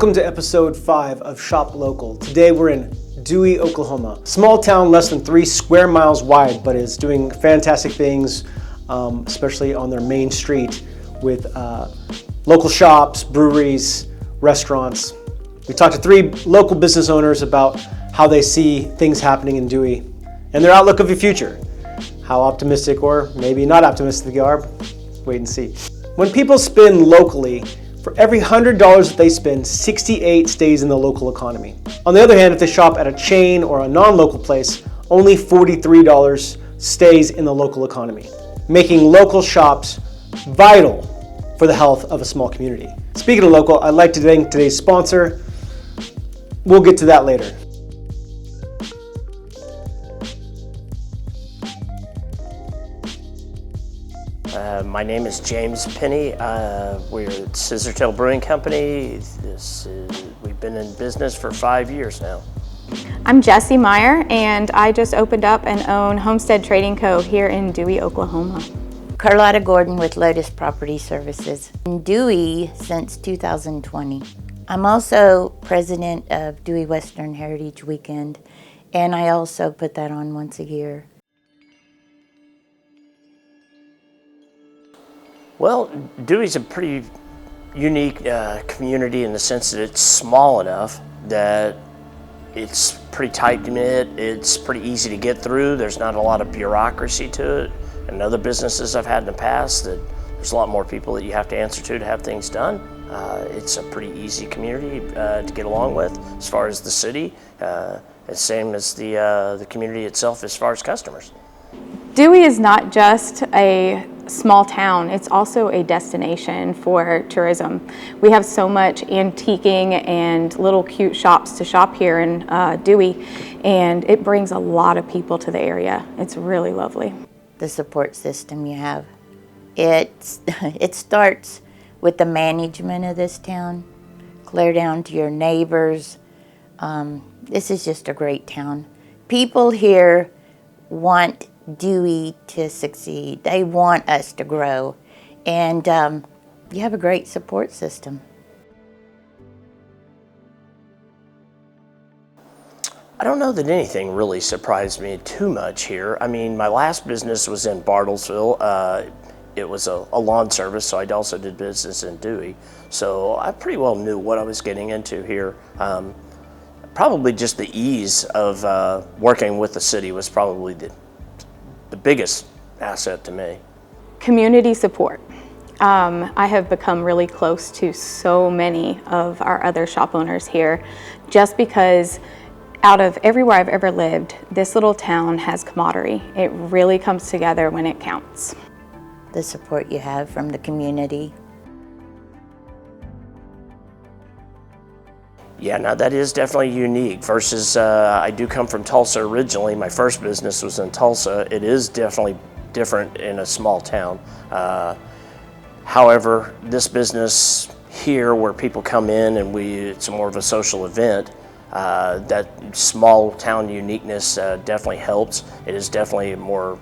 Welcome to episode 5 of Shop Local. Today we're in Dewey, Oklahoma. Small town less than 3 square miles wide, but is doing fantastic things, especially on their main street with local shops, breweries, restaurants. We talked to 3 local business owners about how they see things happening in Dewey and their outlook of the future. How optimistic or maybe not optimistic they are, wait and see. When people spend locally, for every $100 that they spend, 68 stays in the local economy. On the other hand, if they shop at a chain or a non-local place, only $43 stays in the local economy, making local shops vital for the health of a small community. Speaking of local, I'd like to thank today's sponsor. We'll get to that later. My name is James Penny. We're at Scissortail Brewing Company. We've been in business for 5 years now. I'm Jessie Meyer, and I just opened up and own Homestead Trading Co. here in Dewey, Oklahoma. Carlotta Gordon with Lotus Property Services. In Dewey since 2020. I'm also president of Dewey Western Heritage Weekend, and I also put that on once a year. Well, Dewey's a pretty unique community in the sense that it's small enough that it's pretty tight-knit, it's pretty easy to get through, there's not a lot of bureaucracy to it. And other businesses I've had in the past, that there's a lot more people that you have to answer to have things done. It's a pretty easy community to get along with as far as the city, the same as the community itself as far as customers. Dewey is not just a small town, it's also a destination for tourism. We have so much antiquing and little cute shops to shop here in Dewey, and it brings a lot of people to the area. It's really lovely. The support system you have. It starts with the management of this town, clear down to your neighbors. This is just a great town. People here want Dewey to succeed. They want us to grow, and you have a great support system. I don't know that anything really surprised me too much here. I mean, my last business was in Bartlesville. It was a lawn service, so I also did business in Dewey. So I pretty well knew what I was getting into here. Probably just the ease of working with the city was probably the biggest asset to me. Community support. I have become really close to so many of our other shop owners here just because out of everywhere I've ever lived, this little town has camaraderie. It really comes together when it counts. The support you have from the community. Yeah, now that is definitely unique versus I do come from Tulsa originally. My first business was in Tulsa. It is definitely different in a small town. However, this business here where people come in and it's more of a social event, that small town uniqueness definitely helps. It is definitely more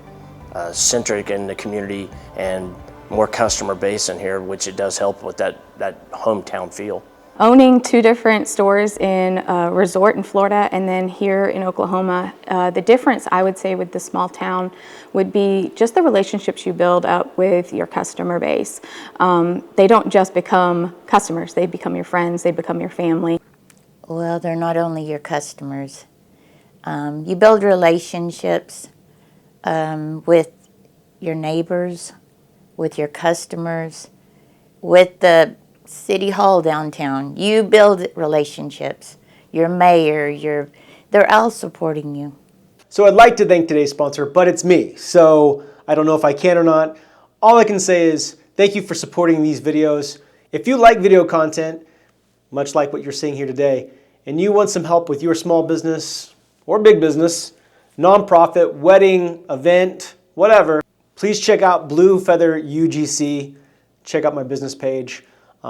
centric in the community and more customer base in here, which it does help with that hometown feel. Owning 2 different stores in a resort in Florida and then here in Oklahoma, the difference I would say with the small town would be just the relationships you build up with your customer base. They don't just become customers, they become your friends, they become your family. Well, they're not only your customers. You build relationships with your neighbors, with your customers, with the City Hall downtown. You build relationships. Your mayor, they're all supporting you. So I'd like to thank today's sponsor, but it's me. So I don't know if I can or not. All I can say is thank you for supporting these videos. If you like video content, much like what you're seeing here today, and you want some help with your small business or big business, nonprofit, wedding, event, whatever, please check out Blue Feather UGC. Check out my business page.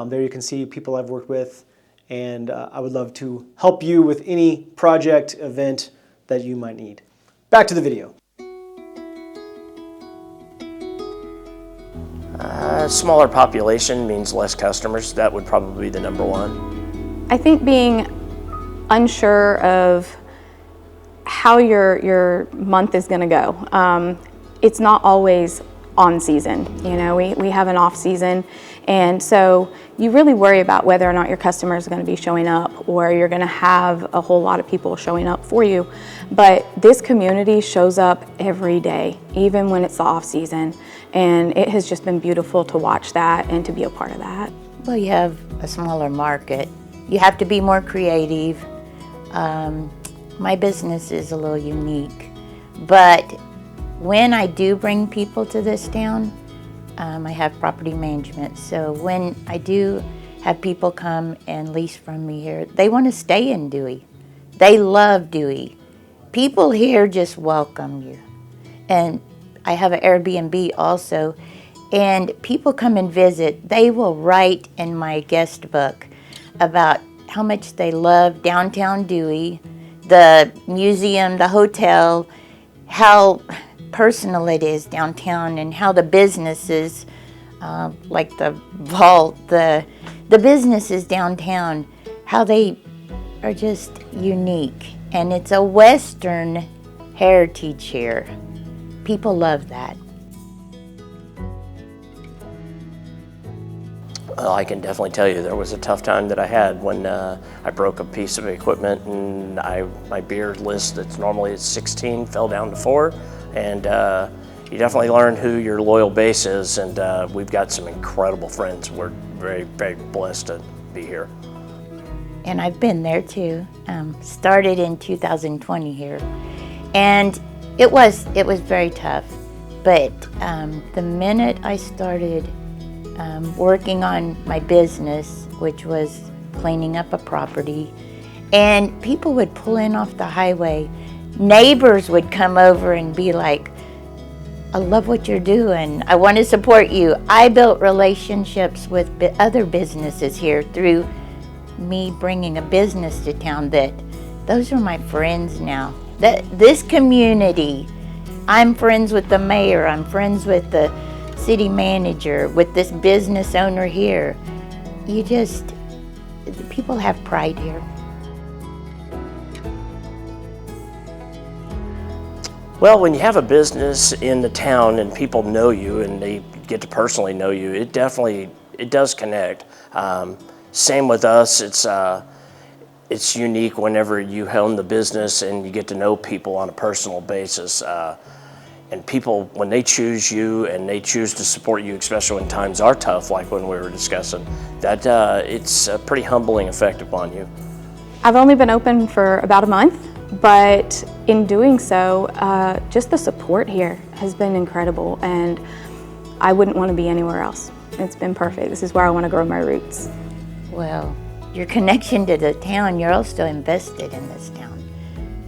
There you can see people I've worked with, and I would love to help you with any project, event that you might need. Back to the video. Smaller population means less customers. That would probably be the number one. I think being unsure of how your month is going to go. It's not always on season. You know, we have an off season, and so you really worry about whether or not your customers are going to be showing up, or you're going to have a whole lot of people showing up for you. But this community shows up every day, even when it's the off season, and it has just been beautiful to watch that and to be a part of that. Well, you have a smaller market. You have to be more creative. My business is a little unique, but when I do bring people to this town, I have property management. So when I do have people come and lease from me here, they want to stay in Dewey. They love Dewey. People here just welcome you. And I have an Airbnb also, and people come and visit. They will write in my guest book about how much they love downtown Dewey, the museum, the hotel, how personal it is downtown, and how the businesses, like the vault, the businesses downtown, how they are just unique. And it's a Western heritage here. People love that. Well, I can definitely tell you there was a tough time that I had when I broke a piece of equipment, and my beer list that's normally at 16 fell down to 4, and you definitely learn who your loyal base is, and we've got some incredible friends. We're very, very blessed to be here. And I've been there too. Started in 2020 here, and it was very tough. But the minute I started working on my business, which was cleaning up a property, and people would pull in off the highway, neighbors would come over and be like, I love what you're doing. I want to support you. I built relationships with other businesses here through me bringing a business to town. That those are my friends now. This community, I'm friends with the mayor, I'm friends with the city manager, with this business owner here. People have pride here. Well, when you have a business in the town and people know you and they get to personally know you, it does connect. Same with us. It's unique whenever you own the business and you get to know people on a personal basis. And people, when they choose you and they choose to support you, especially when times are tough, like when we were discussing, that it's a pretty humbling effect upon you. I've only been open for about a month, but in doing so, just the support here has been incredible, and I wouldn't want to be anywhere else. It's been perfect. This is where I want to grow my roots. Well, your connection to the town, you're also invested in this town.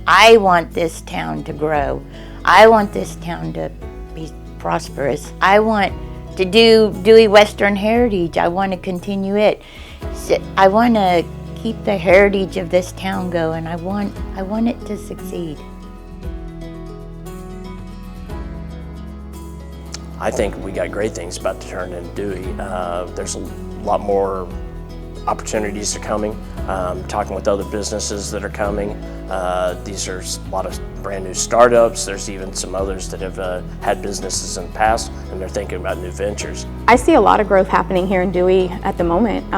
I want this town to grow. I want this town to be prosperous. I want to do Dewey Western Heritage. I want to continue it. I want to keep the heritage of this town going. I want it to succeed. I think we got great things about to turn in Dewey. There's a lot more opportunities are coming. Talking with other businesses that are coming. These are a lot of brand new startups. There's even some others that have had businesses in the past, and they're thinking about new ventures. I see a lot of growth happening here in Dewey at the moment.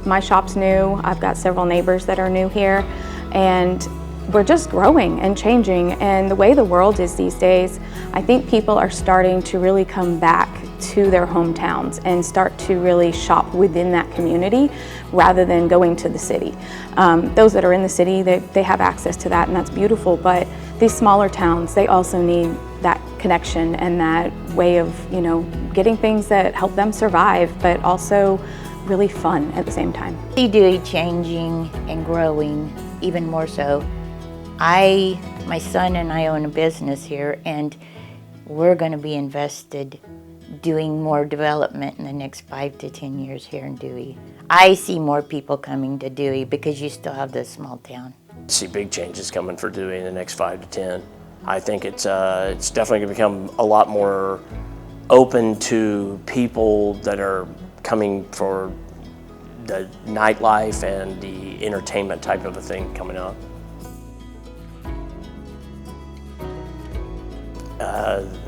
My shop's new. I've got several neighbors that are new here, and we're just growing and changing. And the way the world is these days, I think people are starting to really come back to their hometowns and start to really shop within that community rather than going to the city. Those that are in the city, they have access to that, and that's beautiful, but these smaller towns, they also need that connection and that way of, getting things that help them survive, but also really fun at the same time. See Dewey changing and growing even more so. My son and I own a business here, and we're going to be invested doing more development in the next 5 to 10 years here in Dewey. I see more people coming to Dewey because you still have this small town. I see big changes coming for Dewey in the next 5 to 10. I think it's definitely going to become a lot more open to people that are coming for the nightlife and the entertainment type of a thing coming on.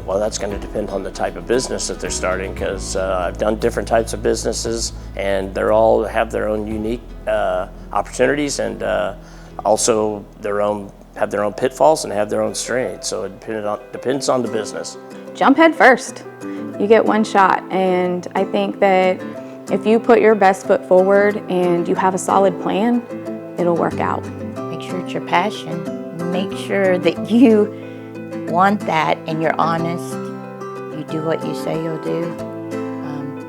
Well, that's going to depend on the type of business that they're starting, because I've done different types of businesses, and they're all have their own unique opportunities, and also have their own pitfalls and have their own strengths. So it depends on the business. Jump head first. You get one shot, and I think that if you put your best foot forward and you have a solid plan, it'll work out. Make sure it's your passion. Make sure that you want that and you're honest. You do what you say you'll do.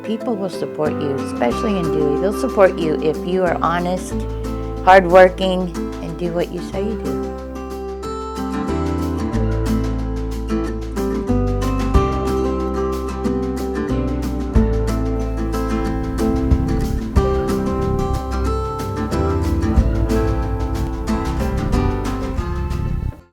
People will support you, especially in Dewey. They'll support you if you are honest, hardworking, and do what you say you do.